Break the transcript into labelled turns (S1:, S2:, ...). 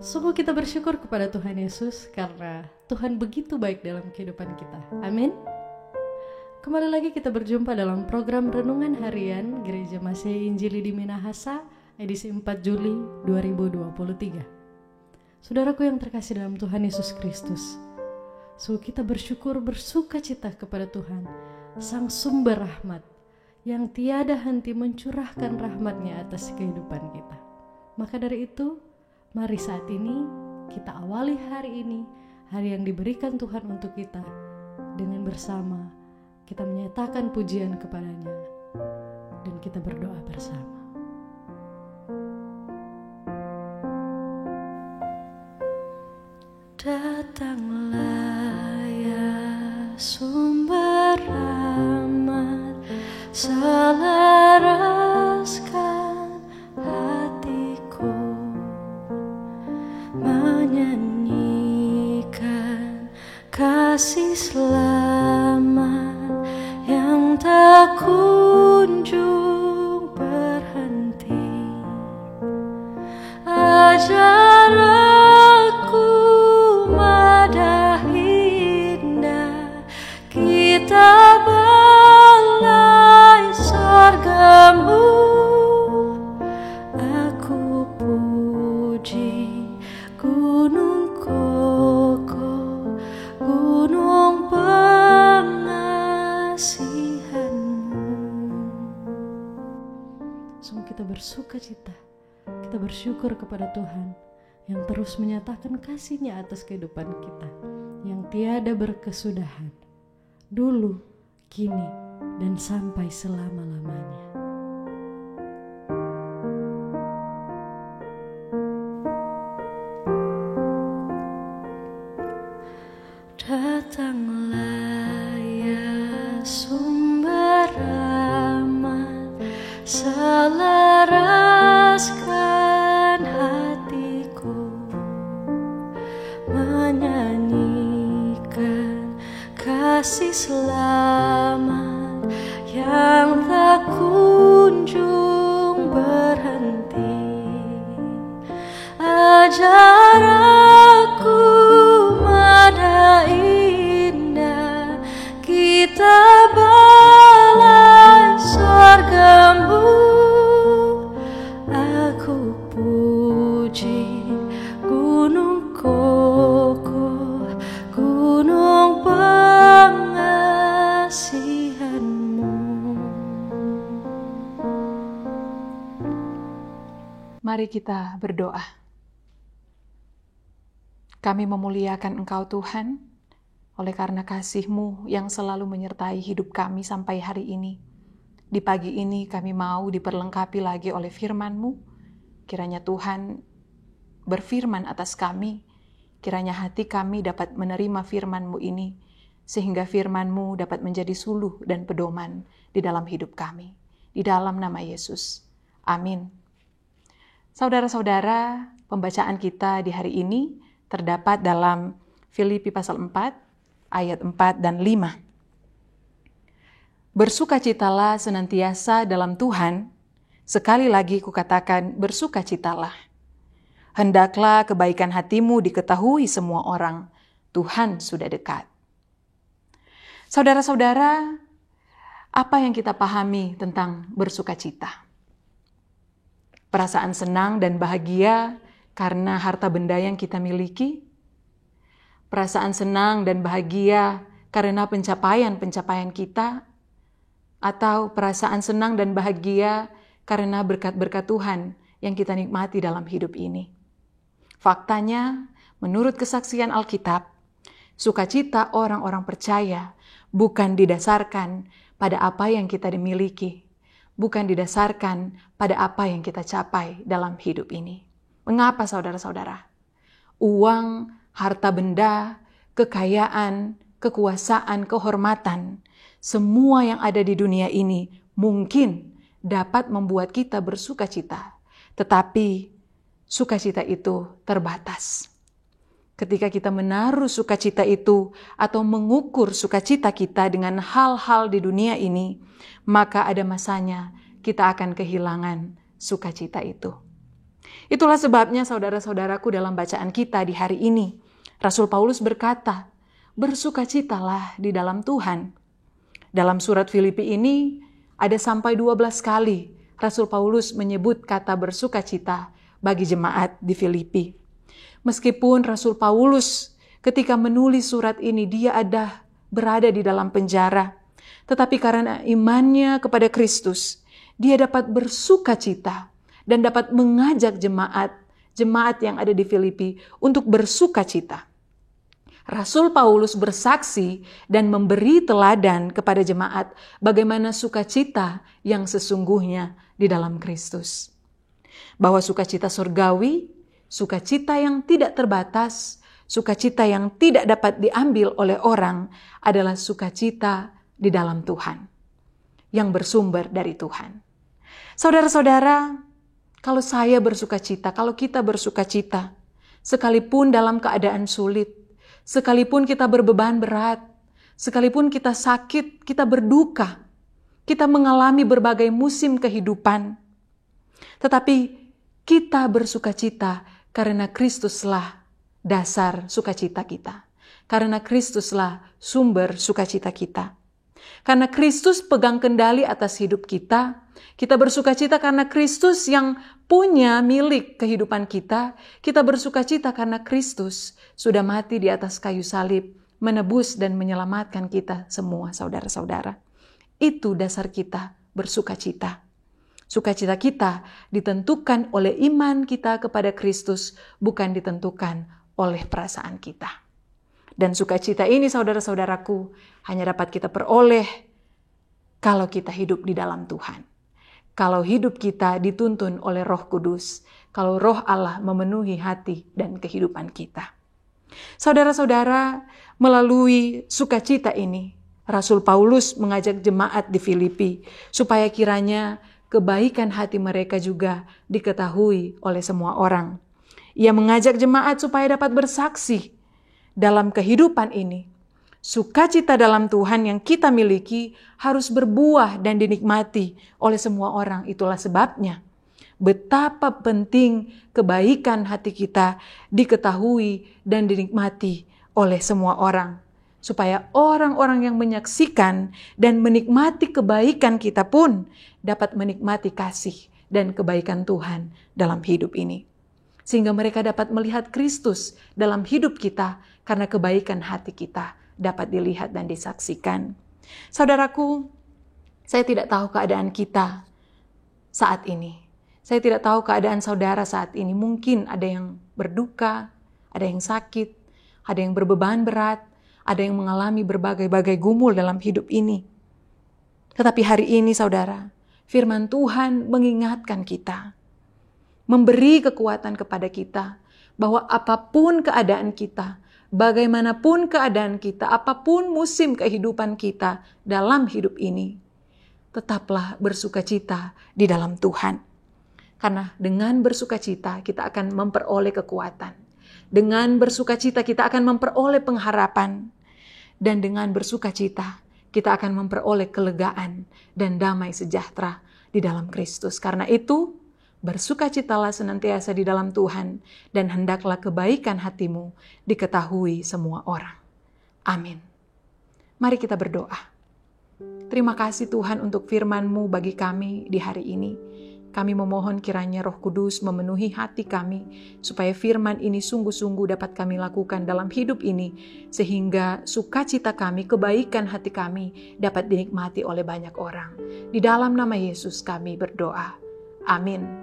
S1: Sungguh kita bersyukur kepada Tuhan Yesus karena Tuhan begitu baik dalam kehidupan kita. Amin. Kembali lagi kita berjumpa dalam program Renungan Harian Gereja Masehi Injili di Minahasa, edisi 4 Juli 2023. Saudaraku yang terkasih dalam Tuhan Yesus Kristus, sungguh kita bersyukur bersuka cita kepada Tuhan, Sang Sumber Rahmat, yang tiada henti mencurahkan rahmat-Nya atas kehidupan kita. Maka dari itu, mari saat ini kita awali hari ini, hari yang diberikan Tuhan untuk kita, dengan bersama kita menyatakan pujian kepada-Nya dan kita berdoa bersama. Datanglah ya sumber rahmat, selaraskan hatiku, menyanyikan kasih selamat yang tak kunjung berhenti. Ajar aku madah indah kitab balai sorgamu. Aku puji gunung kokoh, gunung pengasihanmu. Sungguh kita bersuka cita, kita bersyukur kepada Tuhan yang terus menyatakan kasih-Nya atas kehidupan kita, yang tiada berkesudahan, dulu, kini, dan sampai selama-lamanya. Datanglah ya sumber rahmat, selaraskan hatiku, menyanyikan kasih selamat yang tak kunjung berhenti. Ajar aku mada indah kitab balai sorgamu. Aku puji gunung kokoh, gunung pengasihanmu.
S2: Mari kita berdoa. Kami memuliakan Engkau Tuhan, oleh karena kasih-Mu yang selalu menyertai hidup kami sampai hari ini. Di pagi ini kami mau diperlengkapi lagi oleh firman-Mu. Kiranya Tuhan berfirman atas kami, kiranya hati kami dapat menerima firman-Mu ini, sehingga firman-Mu dapat menjadi suluh dan pedoman di dalam hidup kami. Di dalam nama Yesus. Amin. Saudara-saudara, pembacaan kita di hari ini terdapat dalam Filipi pasal 4, ayat 4 dan 5. Bersukacitalah senantiasa dalam Tuhan, sekali lagi kukatakan bersukacitalah. Hendaklah kebaikan hatimu diketahui semua orang, Tuhan sudah dekat. Saudara-saudara, apa yang kita pahami tentang bersukacita? Perasaan senang dan bahagia karena harta benda yang kita miliki, perasaan senang dan bahagia karena pencapaian-pencapaian kita, atau perasaan senang dan bahagia karena berkat-berkat Tuhan yang kita nikmati dalam hidup ini. Faktanya, menurut kesaksian Alkitab, sukacita orang-orang percaya bukan didasarkan pada apa yang kita dimiliki, bukan didasarkan pada apa yang kita capai dalam hidup ini. Mengapa saudara-saudara? Uang, harta benda, kekayaan, kekuasaan, kehormatan, semua yang ada di dunia ini mungkin dapat membuat kita bersukacita. Tetapi sukacita itu terbatas. Ketika kita menaruh sukacita itu atau mengukur sukacita kita dengan hal-hal di dunia ini, maka ada masanya kita akan kehilangan sukacita itu. Itulah sebabnya saudara-saudaraku dalam bacaan kita di hari ini, Rasul Paulus berkata, bersukacitalah di dalam Tuhan. Dalam surat Filipi ini ada sampai 12 kali Rasul Paulus menyebut kata bersukacita bagi jemaat di Filipi. Meskipun Rasul Paulus ketika menulis surat ini dia berada di dalam penjara, tetapi karena imannya kepada Kristus, dia dapat bersukacita dan dapat mengajak jemaat yang ada di Filipi untuk bersukacita. Rasul Paulus bersaksi dan memberi teladan kepada jemaat bagaimana sukacita yang sesungguhnya di dalam Kristus. Bahwa sukacita surgawi, sukacita yang tidak terbatas, sukacita yang tidak dapat diambil oleh orang adalah sukacita di dalam Tuhan, yang bersumber dari Tuhan. Saudara-saudara, kalau saya bersukacita, kalau kita bersukacita, sekalipun dalam keadaan sulit, sekalipun kita berbeban berat, sekalipun kita sakit, kita berduka, kita mengalami berbagai musim kehidupan, tetapi kita bersukacita karena Kristuslah dasar sukacita kita. Karena Kristuslah sumber sukacita kita. Karena Kristus pegang kendali atas hidup kita, kita bersukacita karena Kristus yang punya milik kehidupan kita. Kita bersukacita karena Kristus sudah mati di atas kayu salib, menebus dan menyelamatkan kita semua, saudara-saudara. Itu dasar kita bersukacita. Sukacita kita ditentukan oleh iman kita kepada Kristus, bukan ditentukan oleh perasaan kita. Dan sukacita ini, saudara-saudaraku, hanya dapat kita peroleh kalau kita hidup di dalam Tuhan. Kalau hidup kita dituntun oleh Roh Kudus, kalau Roh Allah memenuhi hati dan kehidupan kita. Saudara-saudara, melalui sukacita ini, Rasul Paulus mengajak jemaat di Filipi supaya kiranya kebaikan hati mereka juga diketahui oleh semua orang. Ia mengajak jemaat supaya dapat bersaksi dalam kehidupan ini. Sukacita dalam Tuhan yang kita miliki harus berbuah dan dinikmati oleh semua orang. Itulah sebabnya betapa penting kebaikan hati kita diketahui dan dinikmati oleh semua orang. Supaya orang-orang yang menyaksikan dan menikmati kebaikan kita pun dapat menikmati kasih dan kebaikan Tuhan dalam hidup ini. Sehingga mereka dapat melihat Kristus dalam hidup kita karena kebaikan hati kita dapat dilihat dan disaksikan. Saudaraku, saya tidak tahu keadaan kita saat ini. Saya tidak tahu keadaan saudara saat ini. Mungkin ada yang berduka, ada yang sakit, ada yang berbeban berat, ada yang mengalami berbagai-bagai gumul dalam hidup ini. Tetapi hari ini saudara, firman Tuhan mengingatkan kita, memberi kekuatan kepada kita, bahwa apapun keadaan kita, bagaimanapun keadaan kita, apapun musim kehidupan kita dalam hidup ini, tetaplah bersukacita di dalam Tuhan. Karena dengan bersukacita kita akan memperoleh kekuatan. Dengan bersukacita kita akan memperoleh pengharapan. Dan dengan bersukacita kita akan memperoleh kelegaan dan damai sejahtera di dalam Kristus. Karena itu, bersukacitalah senantiasa di dalam Tuhan dan hendaklah kebaikan hatimu diketahui semua orang. Amin. Mari kita berdoa. Terima kasih Tuhan untuk firman-Mu bagi kami di hari ini. Kami memohon kiranya Roh Kudus memenuhi hati kami, supaya firman ini sungguh-sungguh dapat kami lakukan dalam hidup ini, sehingga sukacita kami, kebaikan hati kami dapat dinikmati oleh banyak orang. Di dalam nama Yesus kami berdoa. Amin.